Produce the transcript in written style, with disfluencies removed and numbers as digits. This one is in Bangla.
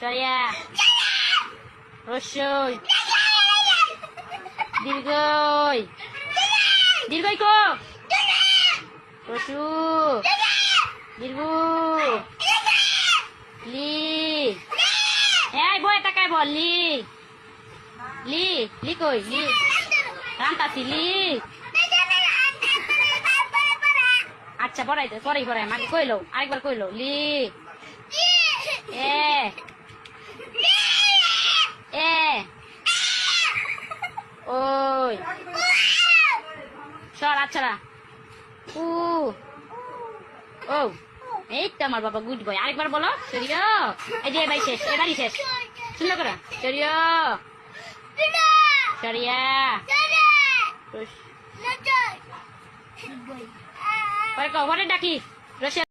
সরিয়া রসই দীর্ঘই দীর্ঘই কো রসু দীর্ঘ লি এই বই তাকাই বল লি লি লি কই লি রামতাসি লি আচ্ছা পড়াই দে পড়াই মাকে কইলো আরেকবার কইলো লি এ এ ওই সর আচ্ছা উ ও এই তো আমার বাবা গুড বয় আরেকবার বলো সরিয়া এই যে ভাই শেষ এবারই শেষ সুন্দর করে সরিয়া সরিয়া পরে ডাকি রসে